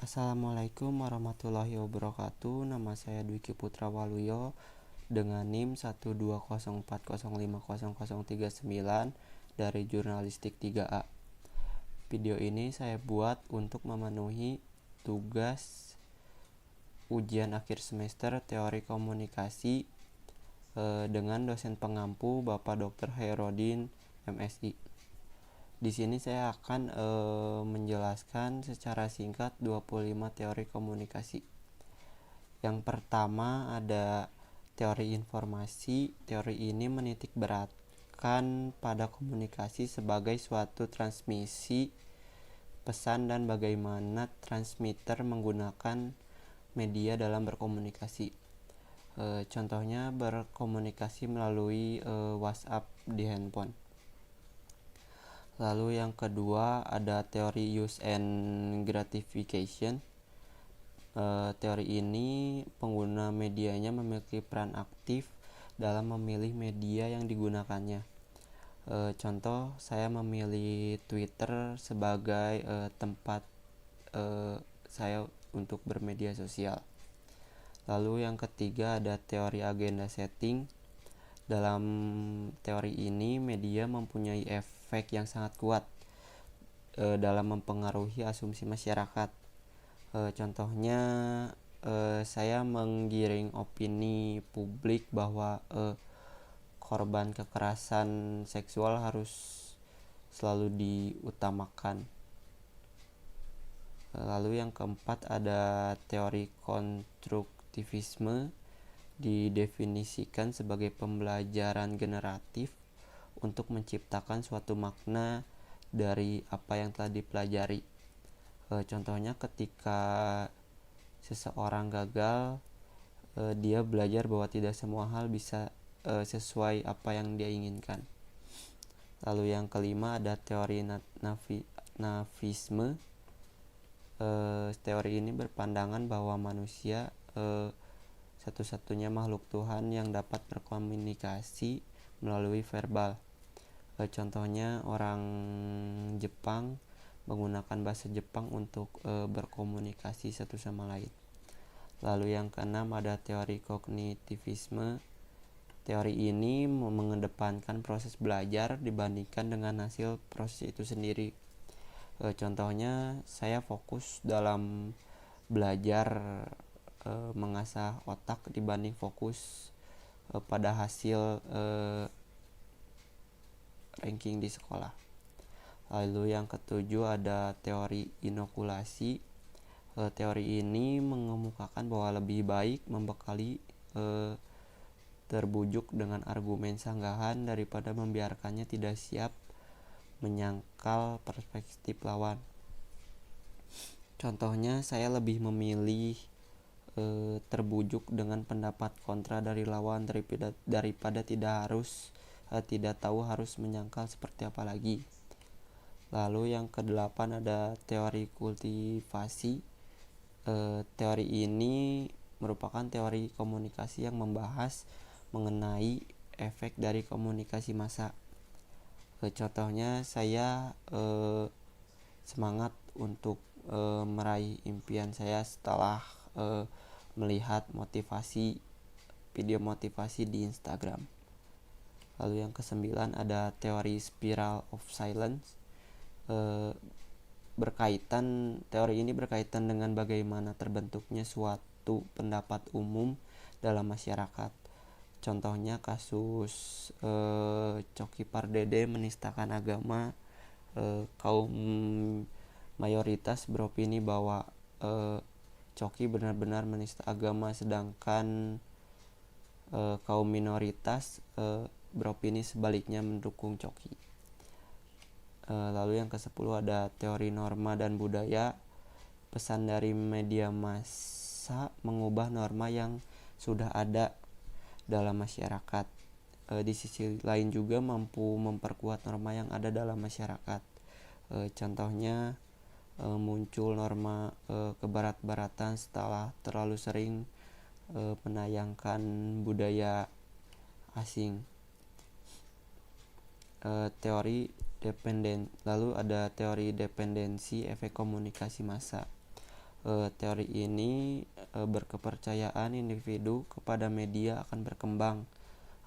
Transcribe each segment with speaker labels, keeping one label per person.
Speaker 1: Assalamualaikum warahmatullahi wabarakatuh. Nama saya Dwiki Putra Waluyo dengan NIM 12040500039 dari Jurnalistik 3A. Video ini saya buat untuk memenuhi tugas ujian akhir semester teori komunikasi dengan dosen pengampu Bapak Dr. Hairudin MSI. Di sini saya akan menjelaskan secara singkat 25 teori komunikasi. Yang pertama ada teori informasi. Teori ini menitik beratkan pada komunikasi sebagai suatu transmisi pesan dan bagaimana transmitter menggunakan media dalam berkomunikasi. Contohnya berkomunikasi melalui WhatsApp di handphone. Lalu yang kedua ada teori use and gratification. Teori ini pengguna medianya memiliki peran aktif dalam memilih media yang digunakannya. Contoh, saya memilih Twitter sebagai tempat saya untuk bermedia sosial. Lalu yang ketiga ada teori agenda setting. Dalam teori ini media mempunyai efek yang sangat kuat dalam mempengaruhi asumsi masyarakat. Contohnya saya menggiring opini publik bahwa korban kekerasan seksual harus selalu diutamakan. Lalu yang keempat ada teori konstruktivisme, didefinisikan sebagai pembelajaran generatif untuk menciptakan suatu makna dari apa yang telah dipelajari. Contohnya ketika seseorang gagal, dia belajar bahwa tidak semua hal bisa sesuai apa yang dia inginkan. Lalu yang kelima ada teori nafisme. Teori ini berpandangan bahwa manusia satu-satunya makhluk Tuhan yang dapat berkomunikasi melalui verbal. Contohnya orang Jepang menggunakan bahasa Jepang untuk berkomunikasi satu sama lain. Lalu yang keenam ada teori kognitivisme. Teori ini mengedepankan proses belajar dibandingkan dengan hasil proses itu sendiri. Contohnya saya fokus dalam belajar mengasah otak dibanding fokus pada hasil ranking di sekolah. Lalu yang ketujuh ada teori inokulasi. Teori ini mengemukakan bahwa lebih baik membekali terbujuk dengan argumen sanggahan daripada membiarkannya tidak siap menyangkal perspektif lawan. Contohnya saya lebih memilih terbujuk dengan pendapat kontra dari lawan daripada tidak tahu harus menyangkal seperti apa lagi. Lalu yang kedelapan ada teori kultivasi. Teori ini merupakan teori komunikasi yang membahas mengenai efek dari komunikasi massa. Contohnya saya semangat untuk meraih impian saya setelah melihat video motivasi di Instagram. Lalu yang kesembilan ada teori spiral of silence. Teori ini berkaitan dengan bagaimana terbentuknya suatu pendapat umum dalam masyarakat. Contohnya kasus Coki Pardede menistakan agama. Kaum mayoritas beropini bahwa Coki benar-benar menista agama, sedangkan kaum minoritas beropini sebaliknya mendukung Coki. Lalu yang ke-10 ada teori norma dan budaya. Pesan dari media massa mengubah norma yang sudah ada dalam masyarakat. Di sisi lain juga mampu memperkuat norma yang ada dalam masyarakat. Contohnya muncul norma kebarat-baratan setelah terlalu sering menayangkan budaya asing. Lalu ada teori dependensi efek komunikasi massa. Teori ini berkepercayaan individu kepada media akan berkembang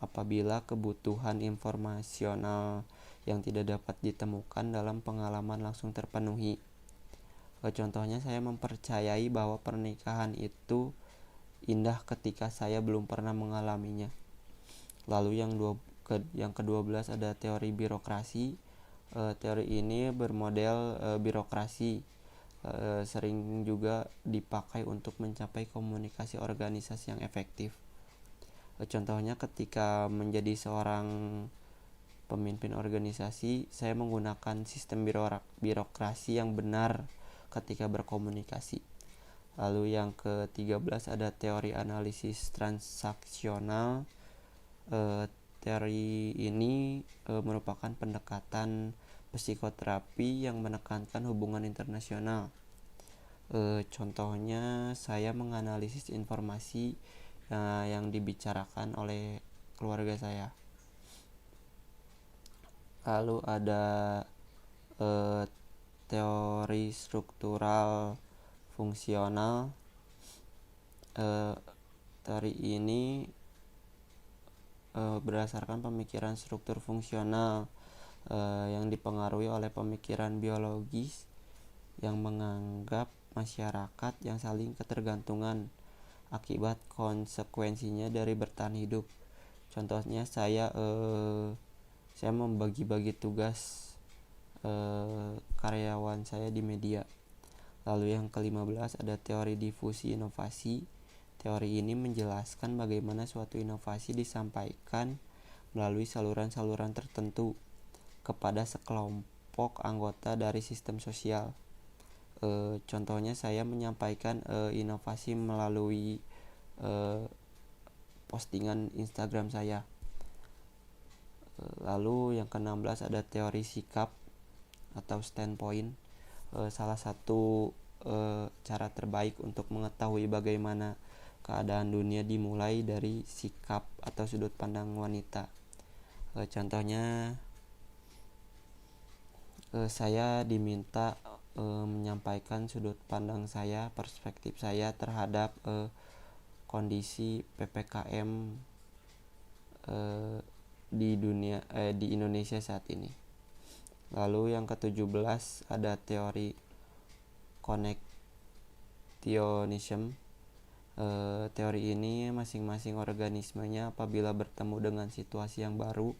Speaker 1: apabila kebutuhan informasional yang tidak dapat ditemukan dalam pengalaman langsung terpenuhi. Contohnya, saya mempercayai bahwa pernikahan itu indah ketika saya belum pernah mengalaminya. Lalu yang ke-12 ada teori birokrasi. Teori ini bermodel birokrasi, sering juga dipakai untuk mencapai komunikasi organisasi yang efektif. Contohnya, ketika menjadi seorang pemimpin organisasi, saya menggunakan sistem birokrasi yang benar ketika berkomunikasi. Lalu yang ke-13 ada teori analisis transaksional. Teori ini merupakan pendekatan psikoterapi yang menekankan hubungan internasional. Contohnya, saya menganalisis informasi yang dibicarakan oleh keluarga saya. Lalu ada teori struktural fungsional. Teori ini berdasarkan pemikiran struktur fungsional yang dipengaruhi oleh pemikiran biologis yang menganggap masyarakat yang saling ketergantungan akibat konsekuensinya dari bertahan hidup. Contohnya, saya membagi-bagi tugas karyawan saya di media. Lalu yang ke-15 ada teori difusi inovasi. Teori ini menjelaskan bagaimana suatu inovasi disampaikan melalui saluran-saluran tertentu kepada sekelompok anggota dari sistem sosial. Contohnya, saya menyampaikan inovasi melalui postingan Instagram saya. Lalu yang ke-16 ada teori sikap atau standpoint. Salah satu cara terbaik untuk mengetahui bagaimana keadaan dunia dimulai dari sikap atau sudut pandang wanita. Contohnya, saya diminta menyampaikan sudut pandang saya, perspektif saya terhadap kondisi PPKM di Indonesia saat ini. Lalu yang ke-17 ada teori connectionism. Teori ini masing-masing organismenya apabila bertemu dengan situasi yang baru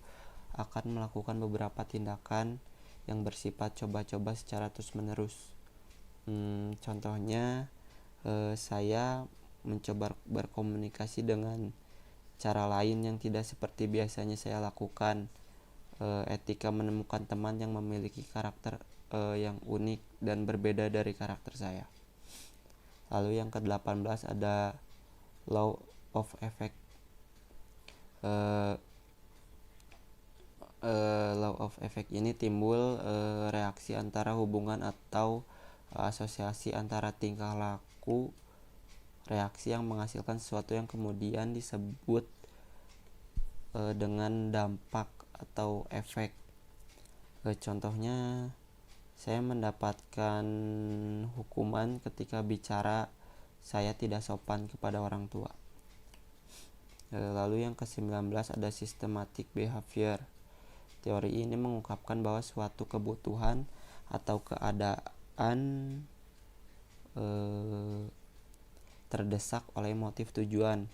Speaker 1: akan melakukan beberapa tindakan yang bersifat coba-coba secara terus-menerus. Contohnya, saya mencoba berkomunikasi dengan cara lain yang tidak seperti biasanya saya lakukan. Etika menemukan teman yang memiliki karakter yang unik dan berbeda dari karakter saya. Lalu yang ke-18 ada law of effect. Law of effect ini timbul reaksi antara hubungan atau asosiasi antara tingkah laku reaksi yang menghasilkan sesuatu yang kemudian disebut dengan dampak atau efek. Contohnya, saya mendapatkan hukuman ketika bicara saya tidak sopan kepada orang tua. Lalu yang ke-19 ada systematic behavior. Teori ini mengungkapkan bahwa suatu kebutuhan atau keadaan terdesak oleh motif tujuan.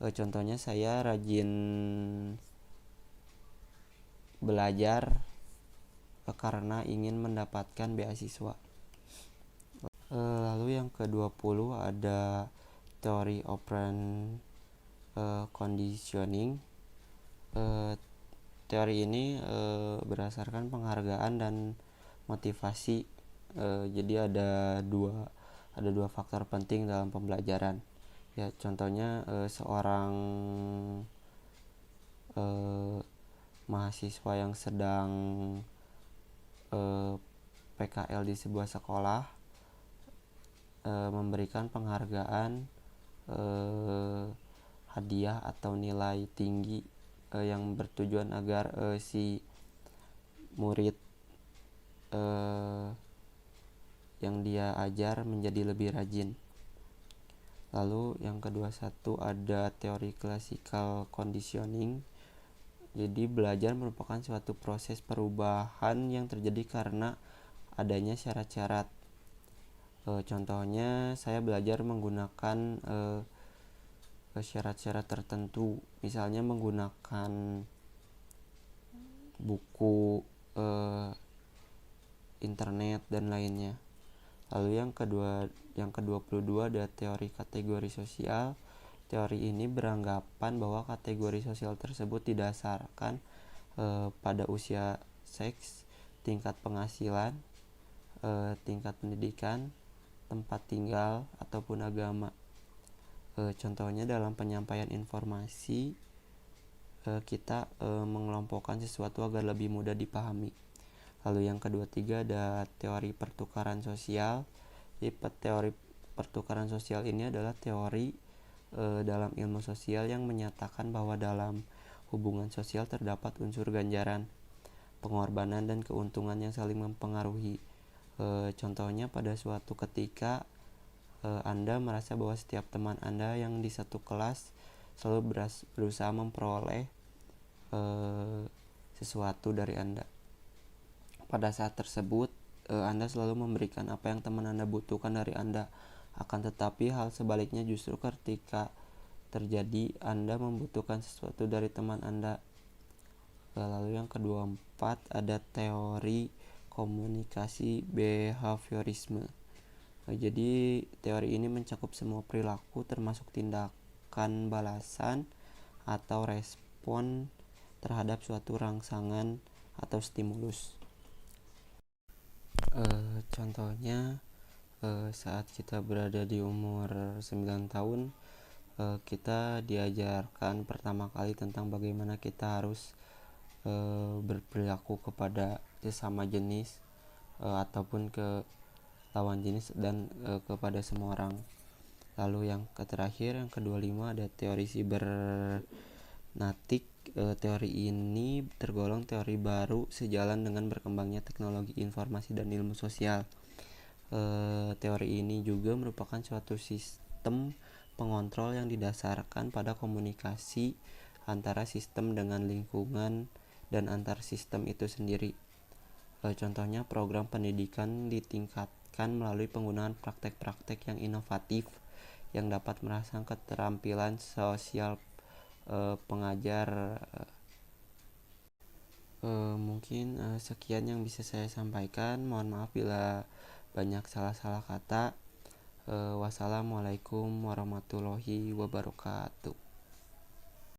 Speaker 1: Contohnya, saya rajin belajar karena ingin mendapatkan beasiswa. Lalu yang ke-20 ada teori operant conditioning. Teori ini berdasarkan penghargaan dan motivasi. Jadi ada dua faktor penting dalam pembelajaran. Ya, contohnya seorang mahasiswa yang sedang PKL di sebuah sekolah memberikan penghargaan hadiah atau nilai tinggi yang bertujuan agar si murid yang dia ajar menjadi lebih rajin. Lalu yang kedua ada teori classical conditioning. Jadi belajar merupakan suatu proses perubahan yang terjadi karena adanya syarat-syarat. Contohnya saya belajar menggunakan syarat-syarat tertentu, misalnya menggunakan buku, internet dan lainnya. Lalu yang ke-22 ada teori kategori sosial. Teori ini beranggapan bahwa kategori sosial tersebut didasarkan pada usia, seks, tingkat penghasilan, tingkat pendidikan, tempat tinggal, ataupun agama. Contohnya dalam penyampaian informasi, kita mengelompokkan sesuatu agar lebih mudah dipahami. Lalu yang ke-23 ada teori pertukaran sosial. Jadi teori pertukaran sosial ini adalah teori dalam ilmu sosial yang menyatakan bahwa dalam hubungan sosial terdapat unsur ganjaran, pengorbanan, dan keuntungan yang saling mempengaruhi. Contohnya pada suatu ketika Anda merasa bahwa setiap teman Anda yang di satu kelas selalu berusaha memperoleh sesuatu dari Anda. Pada saat tersebut, Anda selalu memberikan apa yang teman Anda butuhkan dari Anda. Akan tetapi hal sebaliknya justru ketika terjadi Anda membutuhkan sesuatu dari teman Anda. Lalu yang ke-24 ada teori komunikasi behaviorisme. Jadi teori ini mencakup semua perilaku termasuk tindakan balasan atau respon terhadap suatu rangsangan atau stimulus. Contohnya saat kita berada di umur 9 tahun, kita diajarkan pertama kali tentang bagaimana kita harus berperilaku kepada sesama jenis ataupun ke lawan jenis dan kepada semua orang. Lalu yang terakhir, yang ke-25 ada teori sibernatik. Teori ini tergolong teori baru sejalan dengan berkembangnya teknologi informasi dan ilmu sosial. Teori ini juga merupakan suatu sistem pengontrol yang didasarkan pada komunikasi antara sistem dengan lingkungan dan antar sistem itu sendiri. Contohnya program pendidikan ditingkatkan melalui penggunaan praktek-praktek yang inovatif yang dapat merangsang keterampilan sosial pengajar. Mungkin sekian yang bisa saya sampaikan. Mohon maaf bila banyak salah-salah kata. Wassalamualaikum warahmatullahi wabarakatuh.